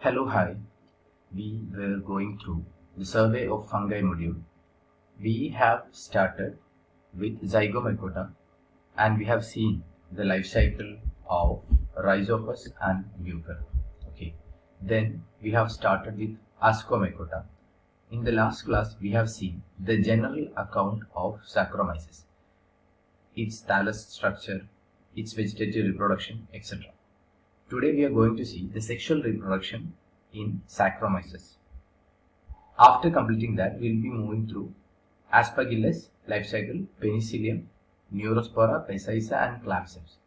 Hello, hi. We were going through the survey of fungi module. We have started with Zygomycota and we have seen the life cycle of Rhizopus and Buccal. Okay. Then we have started with Ascomycota. In the last class, we have seen the general account of Saccharomyces, its thallus structure, its vegetative reproduction, etc. Today we are going to see the sexual reproduction in Saccharomyces. After completing that, we will be moving through Aspergillus life cycle, Penicillium, Neurospora, Precisa and Claviceps.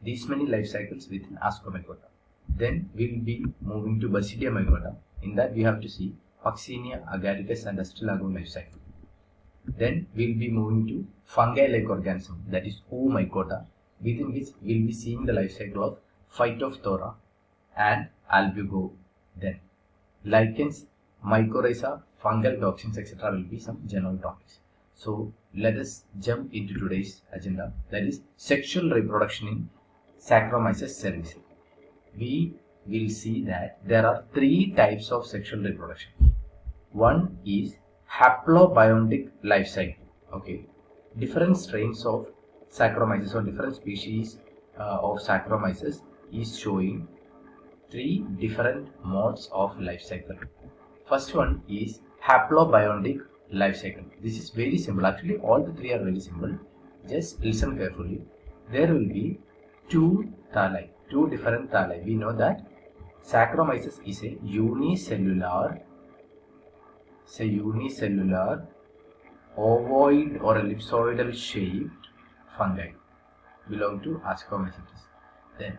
These many life cycles within Ascomycota. Then we will be moving to Basidiomycota. In that we have to see Puccinia, Agaricus and Astrolago life cycle. Then we will be moving to fungi-like organism, that is Oomycota, within which we will be seeing the life cycle of Phytophthora and Albugo. Then lichens, mycorrhiza, fungal toxins, etc. will be some general topics. So let us jump into today's agenda, that is sexual reproduction in Saccharomyces cerevisiae. We will see that there are three types of sexual reproduction. One is haplobiontic life cycle. Okay, different strains of Saccharomyces or different species of Saccharomyces is showing three different modes of life cycle. First one is haplobiontic life cycle. This is very simple. Actually, all the three are very simple. Just listen carefully. There will be two thalli, two different thalli. We know that Saccharomyces is a unicellular ovoid or ellipsoidal shaped fungi belong to Ascomycetes. Then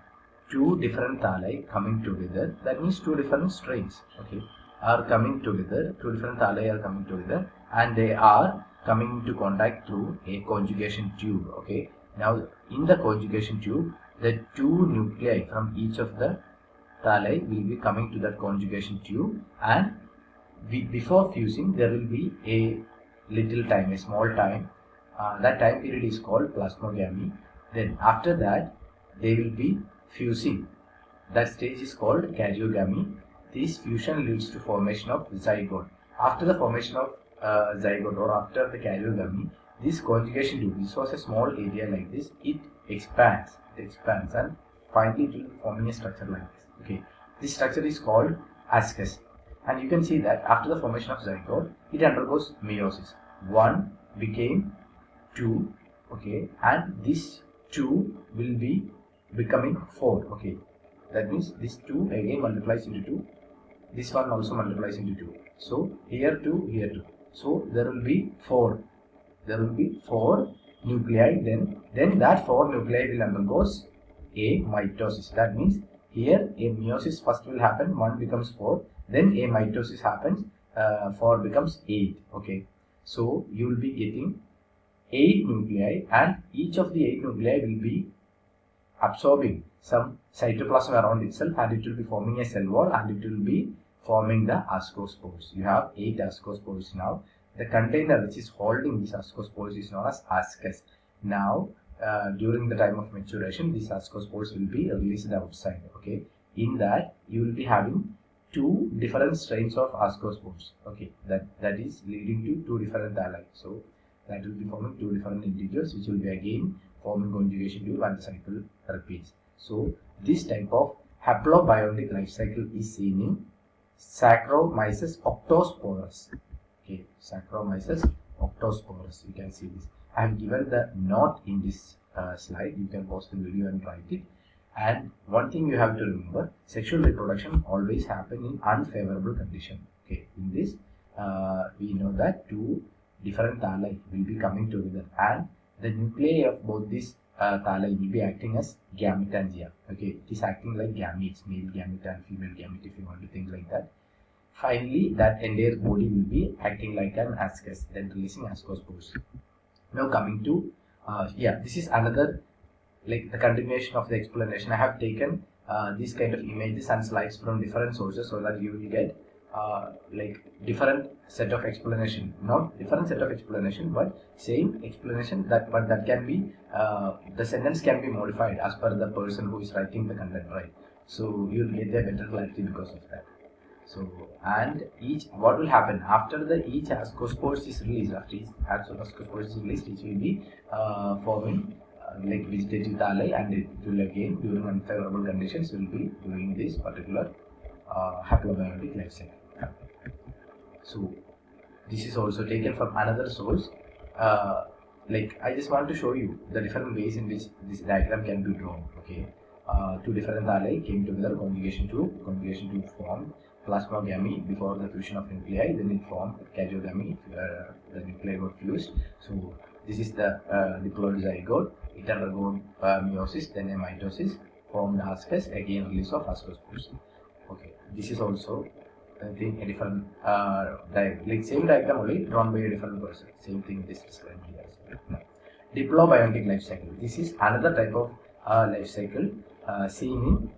two different thalli coming together, that means two different strains, okay, are coming together, two different thalli are coming together and they are coming into contact through a conjugation tube. Okay, now in the conjugation tube, the two nuclei from each of the thalli will be coming to that conjugation tube, and before fusing there will be a little time, a small time. That time period is called plasmogamy. Then after that they will be fusing. That stage is called karyogamy. This fusion leads to formation of zygote. After the formation of zygote or after the karyogamy, this conjugation tube, this was a small area like this, it expands and finally it will be forming a structure like this. Okay, this structure is called ascus, and you can see that after the formation of zygote, it undergoes meiosis. 1 became 2, okay, and this 2 will be becoming 4. Okay, that means this 2 again multiplies into 2, this one also multiplies into 2, so here 2, here 2, so there will be 4 nuclei. Then that 4 nuclei will undergoes a mitosis. That means here a meiosis first will happen, 1 becomes 4, then a mitosis happens, 4 becomes 8. Okay, so you will be getting 8 nuclei, and each of the 8 nuclei will be absorbing some cytoplasm around itself, and it will be forming a cell wall, and it will be forming the ascospores. You have 8 ascospores now. The container which is holding these ascospores is known as ascus. Now during the time of maturation, these ascospores will be released outside. Okay, in that you will be having two different strains of ascospores. Okay, that is leading to two different thalli. So that will be forming two different integers, which will be again forming conjugation tube, and the cycle repeats. So this type of haplobiontic life cycle is seen in Saccharomyces octosporus. Okay, Saccharomyces octosporus. You can see this. I have given the note in this slide. You can pause the video and write it. And one thing you have to remember, sexual reproduction always happen in unfavorable condition. Okay, in this we know that two different thalli will be coming together, and the nuclei of both these thalli will be acting as gametangia. Okay, it is acting like gametes, male gamete and female gamete, if you want to think like that. Finally, that entire body will be acting like an ascus, then releasing ascospores. Now coming to this is another, like the continuation of the explanation. I have taken these kind of images and slides from different sources so that you will get like different set of explanation, not different set of explanation, but same explanation, but that can be the sentence can be modified as per the person who is writing the content, right? So you'll get a better clarity because of that. So, and what will happen after each ascospores is released, after each ascospores is released, it will be forming like vegetative thalli, and it will again during unfavorable conditions will be doing this particular haplobiontic life cycle. So this is also taken from another source. Like I just want to show you the different ways in which this diagram can be drawn. Okay, two different thalli came together, conjugation tube formed plasmogamy before the fusion of nuclei, then it formed karyogamy, the nuclei got fused. So this is the diploid zygote, it undergoes meiosis, then a mitosis, formed ascus, again release of ascospores. Okay, this is also a different like same diagram only drawn by a different person. Same thing this is described here as well. Now, diplobiontic life cycle. This is another type of life cycle seen in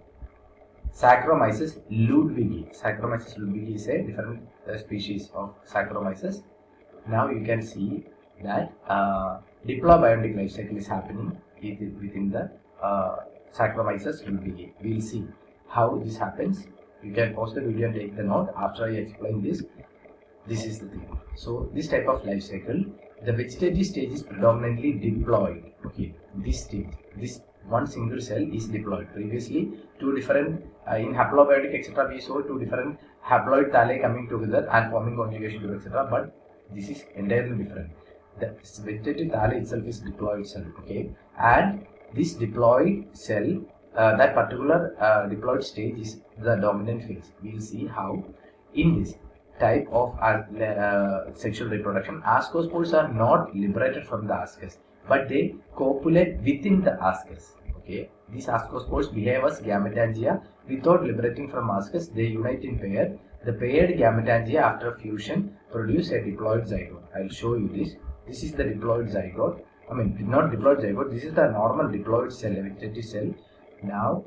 Saccharomyces ludwigi. Saccharomyces ludwigi is a different species of Saccharomyces. Now you can see that diplobiontic life cycle is happening within the Saccharomyces ludwigi. We will see how this happens. You can pause the video and take the note after I explain this. This is the thing. So this type of life cycle, the vegetative stage is predominantly diploid. Okay, this stage, this one single cell is diploid. Previously, two different in haplobiontic etc. we saw two different haploid thalli coming together and forming conjugation tube etc. But this is entirely different. The vegetative thalli itself is diploid cell. Okay, and this diploid cell, that particular diploid stage is the dominant phase. We will see how in this type of sexual reproduction, ascospores are not liberated from the ascus, but they copulate within the ascus. Okay, these ascospores behave as gametangia without liberating from ascus. They unite in pair. The paired gametangia after fusion produce a diploid zygote. I will show you this. This is the diploid zygote. I mean, not diploid zygote. This is the normal diploid cell, a vegetative cell. Now,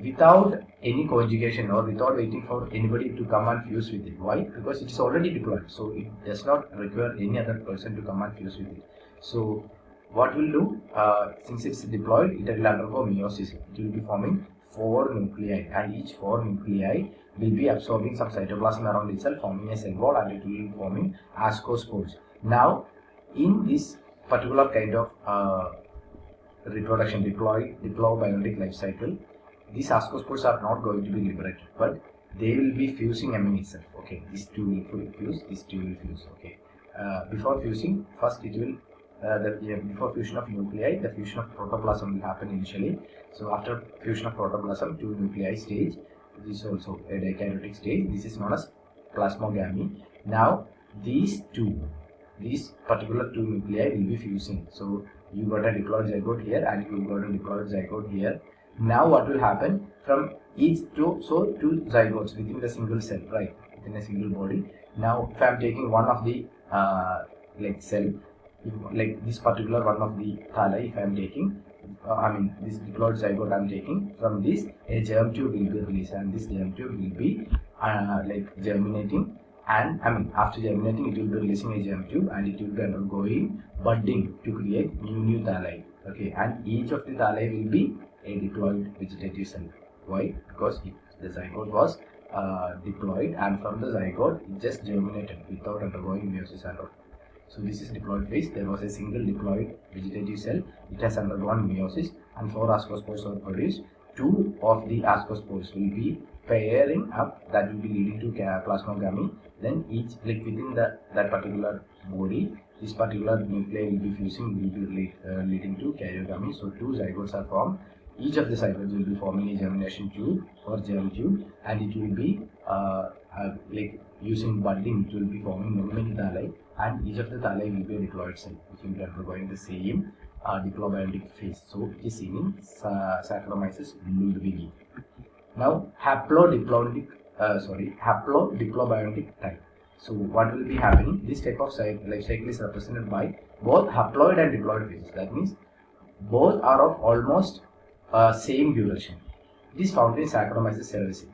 without any conjugation or without waiting for anybody to come and fuse with it. Why? Because it is already diploid, so it does not require any other person to come and fuse with it. So what we'll do, since it's diploid, it will undergo meiosis. It will be forming 4 nuclei, and each 4 nuclei will be absorbing some cytoplasm around itself, forming a cell wall, and it will be forming ascospores. Now, in this particular kind of reproduction, diplobiontic life cycle, these ascospores are not going to be liberated, but they will be fusing among itself. Okay, these two will fuse, these two will fuse. Okay, before fusing, first it will before fusion of nuclei, the fusion of protoplasm will happen initially. So after fusion of protoplasm, 2 nuclei stage. This is also a dikaryotic stage. This is known as plasmogamy. Now these particular 2 nuclei will be fusing. So you got a diploid zygote here, and you got a diploid zygote here. Now what will happen from each two zygotes within the single cell, right, within a single body. Now if I am taking one of the like cell, like this particular one of the thalli, if I am taking I mean this diploid zygote I am taking, from this a germ tube will be released, and this germ tube will be like germinating, and I mean after germinating it will be releasing a germ tube, and it will be undergoing budding to create new thalli. Okay, and each of the thalli will be a diploid vegetative cell. Why? Because the zygote was diploid, and from the zygote it just germinated without undergoing meiosis and all. So this is diploid phase. There was a single diploid vegetative cell. It has undergone meiosis, and 4 ascospores are produced. 2 of the ascospores will be pairing up, that will be leading to plasmogamy. Then each, like within that particular body, this particular nuclei will be fusing, will be leading to karyogamy. So 2 zygotes are formed. Each of the zygotes will be forming a germination tube or germ tube, and it will be like using budding, it will be forming many thalli, and each of the thalli will be a diploid cell, which will be undergoing the same diplobiontic phase. So it is seen in Saccharomyces ludwigi. Now haplodiplobiontic type. So what will be happening? This type of life cycle is represented by both haploid and diploid phases. That means both are of almost same duration. It is found in Saccharomyces cerevisiae.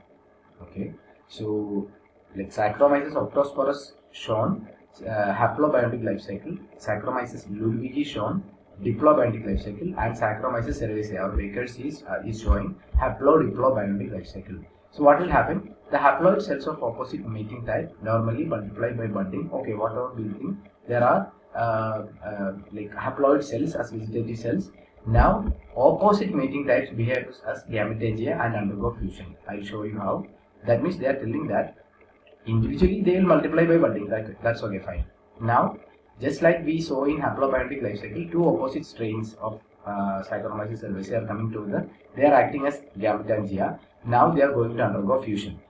Okay, so like Saccharomyces octosporus shown haplobiontic life cycle, Saccharomyces ludwigi shown diplobiotic life cycle, and Saccharomyces cerevisiae, our Baker's is showing haplodiplobiotic life cycle. So what will happen? The haploid cells of opposite mating type normally multiply by budding. Okay, whatever we think, there are like haploid cells as vegetative cells. Now opposite mating types behave as gametangia and undergo fusion. I will show you how. That means they are telling that individually they will multiply by budding. That's okay, fine. Now just like we saw in haplobiotic life cycle, two opposite strains of Saccharomyces cerevisiae are coming together. They are acting as gametangia. Now they are going to undergo fusion.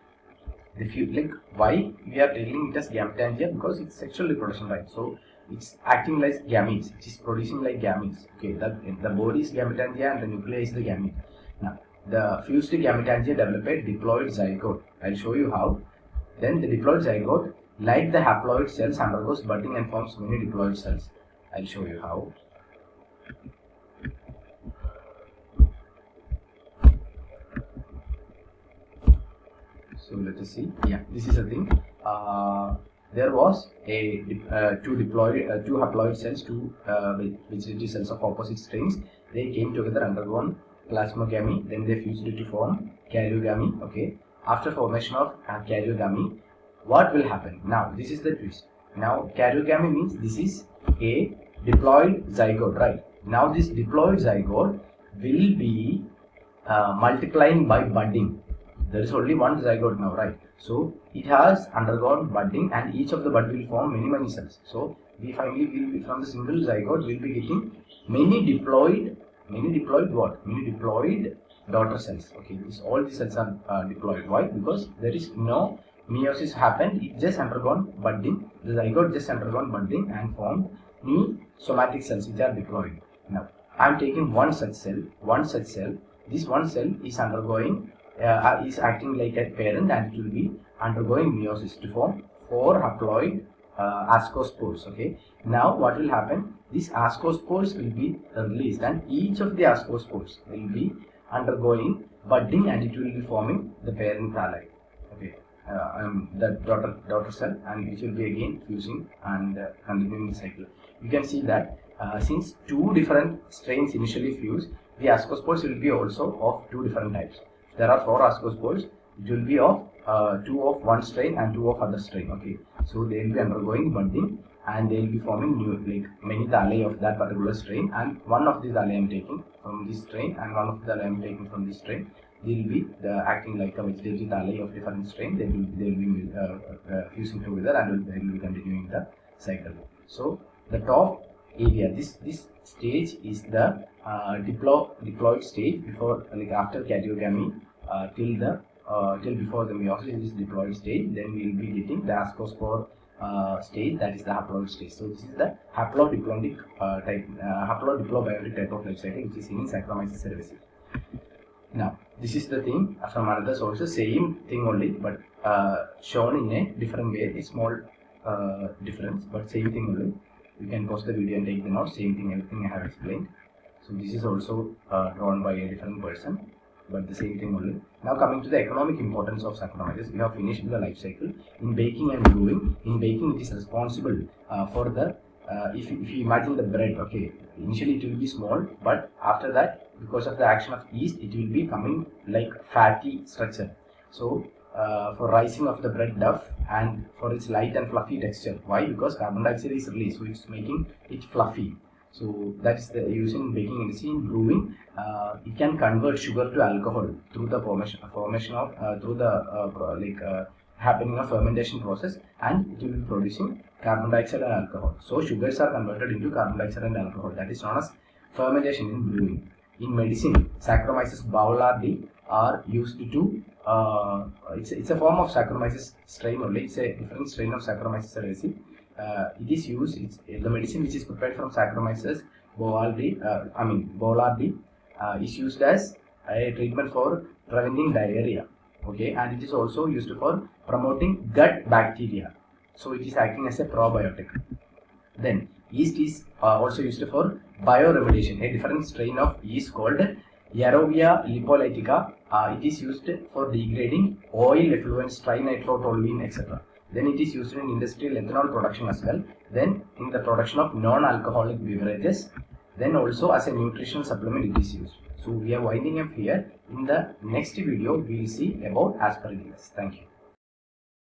Like why we are telling it as gametangia? Because it's sexual reproduction, right? So it's acting like gametes. It is producing like gametes. Okay, the body is gametangia and the nuclei is the gamete. Now the fused gametangia develop a diploid zygote. I'll show you how. Then the diploid zygote, like the haploid cells, undergoes budding and forms many diploid cells. I'll show you how. So let us see. Yeah, this is a thing. There was a two haploid cells, two vegetative cells of opposite strains. They came together, undergone plasmogamy, then they fused to form karyogamy. Okay. After formation of karyogamy, what will happen? Now this is the twist. Now karyogamy means this is a diploid zygote, right? Now this diploid zygote will be multiplying by budding. There is only one zygote now, right? So it has undergone budding, and each of the bud will form many cells. So we finally will be, from the single zygote will be getting many diploid daughter cells. Okay, all the cells are diploid. Why? Because there is no meiosis happened. It just undergone budding. The zygote just undergone budding and formed new somatic cells which are diploid. Now I am taking one such cell. This one cell is undergoing is acting like a parent, and it will be undergoing meiosis to form 4 haploid ascospores. Okay. Now what will happen? These ascospores will be released, and each of the ascospores will be undergoing budding, and it will be forming the parent thalli. Okay. The daughter cell, and which will be again fusing and continuing the cycle. You can see that since 2 different strains initially fuse, the ascospores will be also of 2 different types. There are 4 ascospores. It will be of 2 of one strain and 2 of other strain. Okay, so they will be undergoing budding, and they will be forming new, like many thalli of that particular strain. And one of the thalli I am taking from this strain, and one of the thalli I am taking from this strain. They will be acting like a vegetative thalli of different strain. They will be fusing together, and they will be continuing the cycle. So the top area, this stage is the diploid stage before, like after karyogamy, till before the meiosis is diploid stage. Then we will be getting the ascospore stage, that is the haploid stage. So this is the haplodiplobiotic type of life cycle which is seen in Saccharomyces cerevisiae. Now this is the thing from another sources, same thing only, but shown in a different way, a small difference, but same thing only. You can pause the video and take the notes. Same thing, everything I have explained. So this is also drawn by a different person, but the same thing only. Now coming to the economic importance of Saccharomyces, we have finished the life cycle. In baking and brewing, in baking it is responsible for the if you imagine the bread. Okay, initially it will be small, but after that, because of the action of yeast, it will be coming like fatty structure. So for rising of the bread dough and for its light and fluffy texture. Why? Because carbon dioxide is released, so it's making it fluffy. So that's the use in baking industry. In brewing, it can convert sugar to alcohol through the formation of happening of fermentation process, and it will be producing carbon dioxide and alcohol. So sugars are converted into carbon dioxide and alcohol. That is known as fermentation in brewing. In medicine, Saccharomyces boulardii are used to it's a form of Saccharomyces strain only. It's a different strain of Saccharomyces cerevisiae. It is used. It's the medicine which is prepared from Saccharomyces boulardii. Is used as a treatment for preventing diarrhea. Okay, and it is also used for promoting gut bacteria. So it is acting as a probiotic. Then yeast is also used for bioremediation. A different strain of yeast called Yarovia lipolytica. It is used for degrading oil effluents, trinitrotoluene, etc. Then it is used in industrial ethanol production as well. Then in the production of non-alcoholic beverages, Then also as a nutritional supplement it is used. So we are winding up here. In the next video we will see about aspergillus. Thank you.